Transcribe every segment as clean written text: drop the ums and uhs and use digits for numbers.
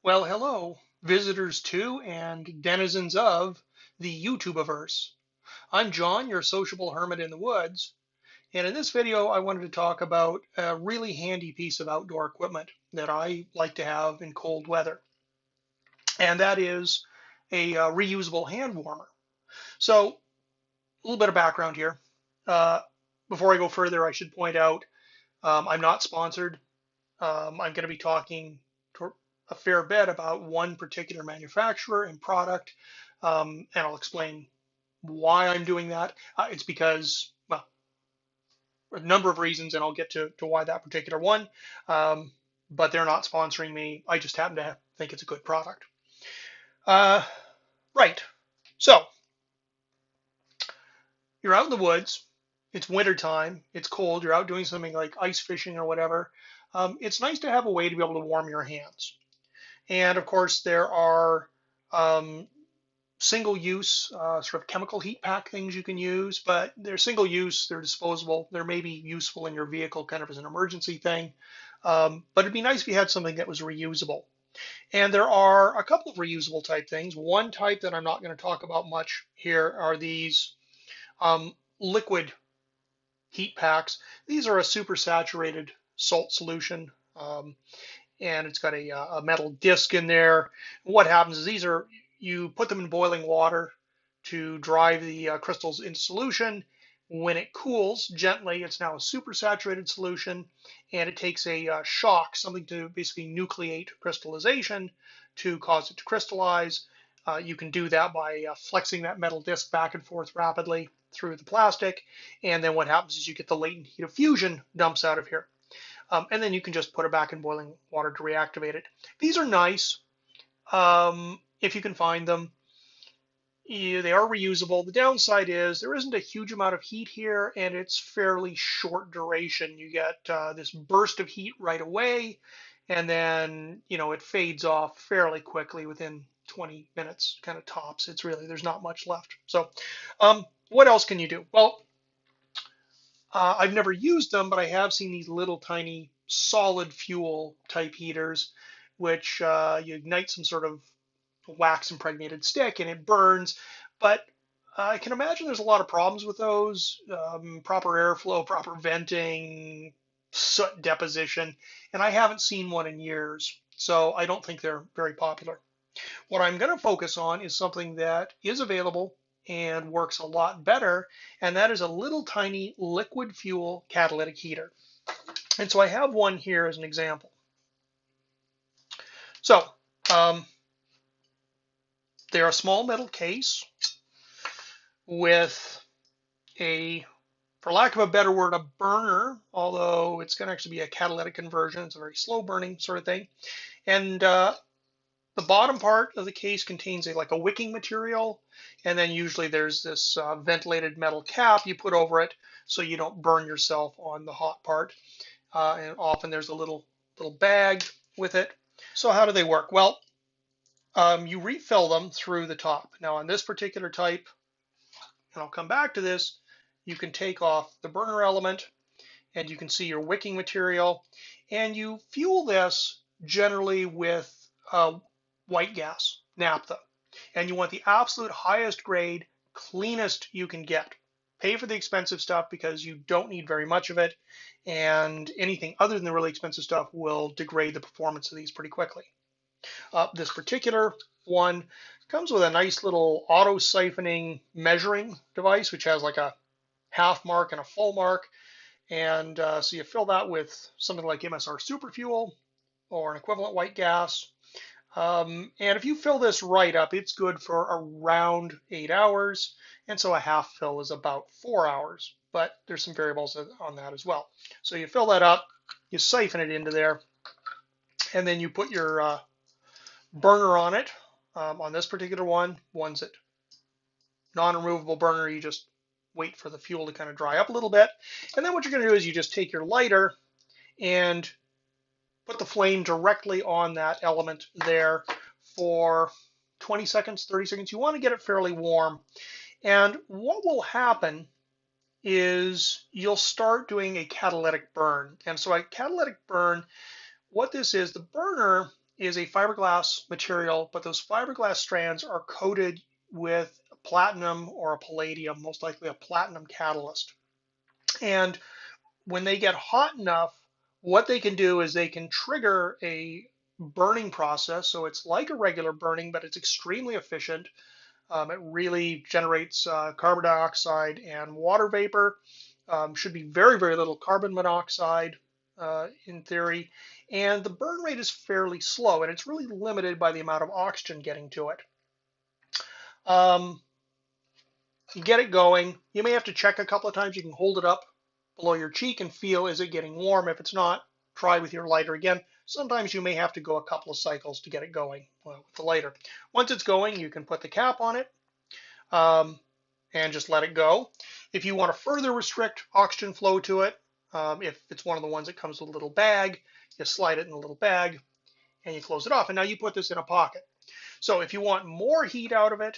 Well, hello, visitors to and denizens of the YouTubeverse. I'm John, your sociable hermit in the woods, and in this video I wanted to talk about a really handy piece of outdoor equipment that I like to have in cold weather, and that is a reusable hand warmer. So, a little bit of background here. Uh, Before I go further, I should point out I'm not sponsored. I'm going to be talking a fair bit about one particular manufacturer and product, and I'll explain why I'm doing that. It's because, well, a number of reasons, and I'll get to why that particular one. Um, but they're not sponsoring me. I just happen to think it's a good product. Uh, right. So you're out in the woods. It's winter time. It's cold. You're out doing something like ice fishing or whatever. It's nice to have a way to be able to warm your hands. And of course, there are um, single use sort of chemical heat pack things you can use, but they're single use, they're disposable. They're maybe useful in your vehicle kind of as an emergency thing. But it'd be nice if you had something that was reusable. And there are a couple of reusable type things. One type that I'm not going to talk about much here are these liquid heat packs. These are a super saturated salt solution. And it's got a metal disc in there. What happens is you put them in boiling water to drive the crystals into solution. When it cools gently, it's now a supersaturated solution, and it takes a shock, something to basically nucleate crystallization to cause it to crystallize. You can do that by flexing that metal disc back and forth rapidly through the plastic, and then what happens is you get the latent heat of fusion dumps out of here. And then you can just put it back in boiling water to reactivate it. These are nice if you can find them. They are reusable. The downside is there isn't a huge amount of heat here, and it's fairly short duration. You get this burst of heat right away, and then it fades off fairly quickly within 20 minutes, kind of tops. There's not much left. So, what else can you do? Well, I've never used them, but I have seen these little tiny solid fuel type heaters, which you ignite some sort of wax impregnated stick and it burns. But I can imagine there's a lot of problems with those, proper airflow, proper venting, soot deposition, and I haven't seen one in years. So I don't think they're very popular. What I'm going to focus on is something that is available and works a lot better, and that is a little tiny liquid fuel catalytic heater. And so I have one here as an example. So um, they're a small metal case with a, for lack of a better word, a burner, although it's going to actually be a catalytic conversion. It's a very slow burning sort of thing. And the bottom part of the case contains like a wicking material, and then usually there's this ventilated metal cap you put over it so you don't burn yourself on the hot part. And often there's a little bag with it. So how do they work? Well, you refill them through the top. Now on this particular type, and I'll come back to this, you can take off the burner element and you can see your wicking material, and you fuel this generally with white gas, naphtha. And you want the absolute highest grade, cleanest you can get. Pay for the expensive stuff because you don't need very much of it, and anything other than the really expensive stuff will degrade the performance of these pretty quickly. This particular one comes with a nice little auto siphoning measuring device, which has like a half mark and a full mark. And so you fill that with something like MSR Superfuel or an equivalent white gas. And if you fill this right up, it's good for around 8 hours. And so a half fill is about 4 hours. But there's some variables on that as well. So you fill that up, you siphon it into there, and then you put your burner on it. On this particular one's that non-removable burner, you just wait for the fuel to kind of dry up a little bit. And then what you're going to do is you just take your lighter and put the flame directly on that element there for 20 seconds, 30 seconds. You want to get it fairly warm. And what will happen is you'll start doing a catalytic burn. And so a catalytic burn, what this is, the burner is a fiberglass material, but those fiberglass strands are coated with platinum or a palladium, most likely a platinum catalyst. And when they get hot enough, what they can do is they can trigger a burning process. So it's like a regular burning, but it's extremely efficient. It really generates carbon dioxide and water vapor. Should be very, very little carbon monoxide in theory. And the burn rate is fairly slow, and it's really limited by the amount of oxygen getting to it. You get it going. You may have to check a couple of times. You can hold it up below your cheek and feel, is it getting warm? If it's not, try with your lighter again. Sometimes you may have to go a couple of cycles to get it going with the lighter. Once it's going, you can put the cap on it and just let it go. If you want to further restrict oxygen flow to it, if it's one of the ones that comes with a little bag, you slide it in a little bag and you close it off. And now you put this in a pocket. So if you want more heat out of it,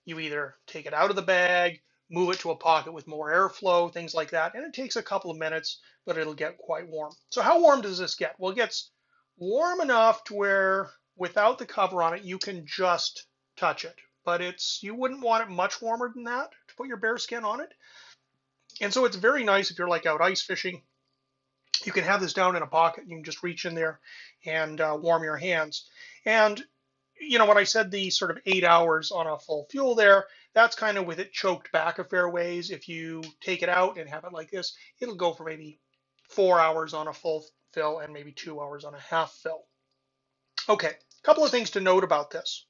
you either take it out of the bag, move it to a pocket with more airflow, things like that, and it takes a couple of minutes, but it'll get quite warm. So how warm does this get? Well, it gets warm enough to where without the cover on it, you can just touch it. But you wouldn't want it much warmer than that to put your bare skin on it. And so it's very nice if you're like out ice fishing. You can have this down in a pocket. You can just reach in there and warm your hands. And when I said the sort of 8 hours on a full fuel there, that's kind of with it choked back a fair ways. If you take it out and have it like this, it'll go for maybe 4 hours on a full fill and maybe 2 hours on a half fill. Okay, a couple of things to note about this.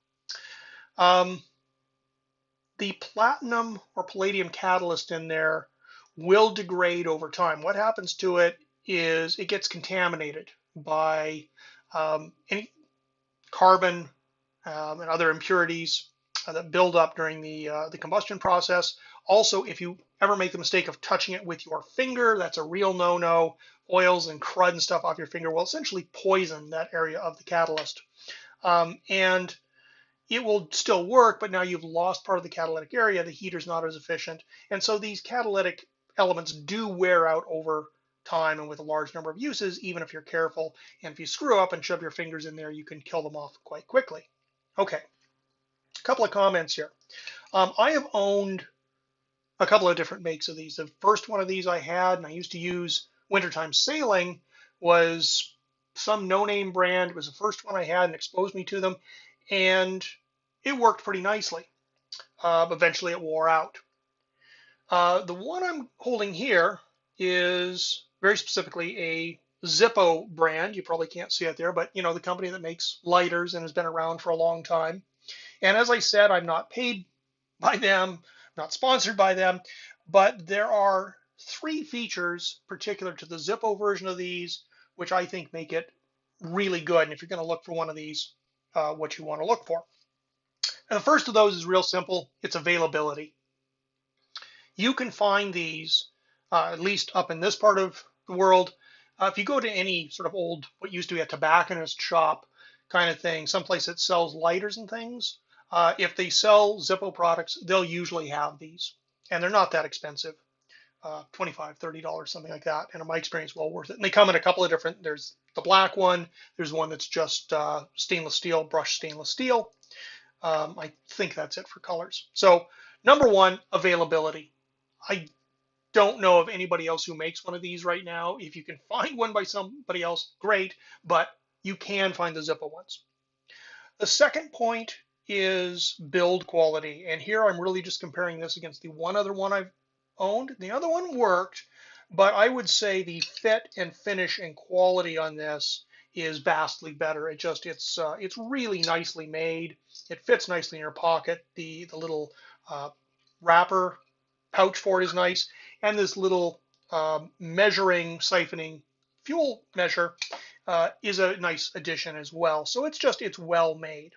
The platinum or palladium catalyst in there will degrade over time. What happens to it is it gets contaminated by any carbon and other impurities that build up during the combustion process. Also, if you ever make the mistake of touching it with your finger, that's a real no-no. Oils and crud and stuff off your finger will essentially poison that area of the catalyst. And it will still work, but now you've lost part of the catalytic area. The heater's not as efficient. And so these catalytic elements do wear out over time and with a large number of uses, even if you're careful. And if you screw up and shove your fingers in there, you can kill them off quite quickly. Okay, a couple of comments here. I have owned a couple of different makes of these. The first one of these I had, and I used to use wintertime sailing, was some no-name brand. It was the first one I had and exposed me to them, and it worked pretty nicely. Eventually it wore out. The one I'm holding here is very specifically a Zippo brand. You probably can't see it there, but the company that makes lighters and has been around for a long time. And as I said, I'm not paid by them, not sponsored by them, but there are 3 features particular to the Zippo version of these, which I think make it really good. And if you're going to look for one of these, what you want to look for. And the first of those is real simple. It's availability. You can find these, at least up in this part of the world. If you go to any sort of old, what used to be a tobacconist shop kind of thing, someplace that sells lighters and things, if they sell Zippo products, they'll usually have these. And they're not that expensive, $25, $30, something like that. And in my experience, well worth it. And they come in a couple of different, there's the black one, there's one that's just stainless steel, brushed stainless steel. I think that's it for colors. So number one, availability. I don't know of anybody else who makes one of these right now. If you can find one by somebody else, great, but you can find the Zippo ones. The second point is build quality. And here I'm really just comparing this against the one other one I've owned. The other one worked, but I would say the fit and finish and quality on this is vastly better. It's really nicely made. It fits nicely in your pocket. The little wrapper pouch for it is nice, and this little measuring, siphoning fuel measure is a nice addition as well. So it's well made.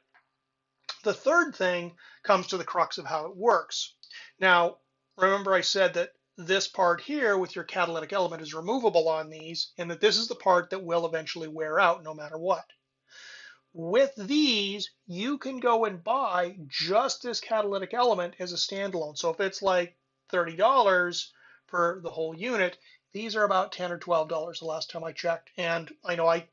The third thing comes to the crux of how it works. Now, remember I said that this part here with your catalytic element is removable on these, and that this is the part that will eventually wear out no matter what. With these, you can go and buy just this catalytic element as a standalone. So if it's like $30 for the whole unit, these are about $10 or $12 the last time I checked. And I know I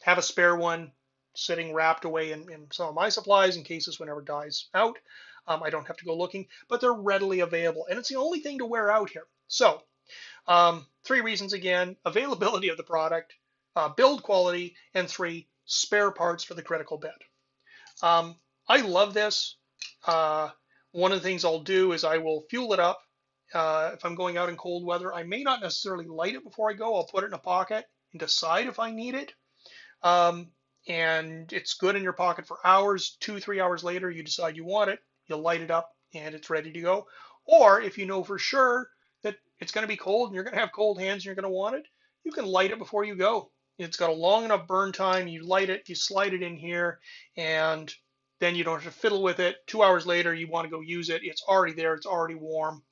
have a spare one sitting wrapped away in some of my supplies in case this one ever dies out. I don't have to go looking, but they're readily available, and it's the only thing to wear out here. So, three reasons again: availability of the product, build quality, and three, spare parts for the critical bit. Um, I love this. Uh, One of the things I'll do is I will fuel it up. If I'm going out in cold weather, I may not necessarily light it before I go. I'll put it in a pocket and decide if I need it. Um, and it's good in your pocket for hours. 2, 3 hours later, you decide you want it. You light it up and it's ready to go. Or if you know for sure that it's going to be cold and you're going to have cold hands and you're going to want it, you can light it before you go. It's got a long enough burn time. You light it, you slide it in here, and then you don't have to fiddle with it. 2 hours later, you want to go use it. It's already there. It's already warm.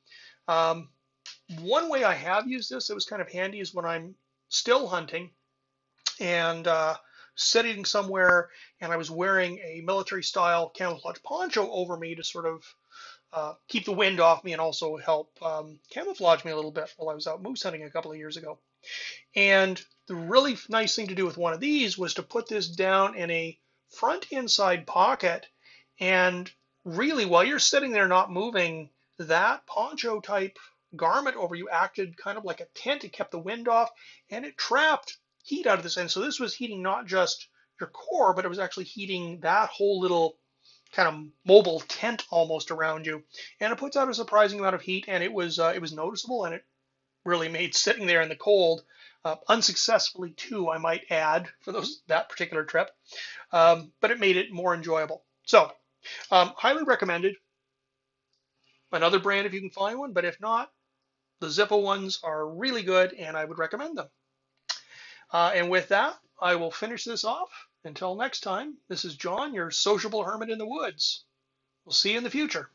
Um, One way I have used this that was kind of handy is when I'm still hunting and sitting somewhere, and I was wearing a military style camouflage poncho over me to sort of keep the wind off me and also help camouflage me a little bit while I was out moose hunting a couple of years ago. And the really nice thing to do with one of these was to put this down in a front inside pocket, and really while you're sitting there not moving, that poncho type garment over you acted kind of like a tent. It kept the wind off and it trapped heat out of this end. So this was heating not just your core, but it was actually heating that whole little kind of mobile tent almost around you. And it puts out a surprising amount of heat, and it was noticeable, and it really made sitting there in the cold, unsuccessfully too, I might add, for that particular trip, but it made it more enjoyable. So, highly recommended. Another brand if you can find one, but if not, the Zippo ones are really good, and I would recommend them. And with that, I will finish this off. Until next time, this is John, your sociable hermit in the woods. We'll see you in the future.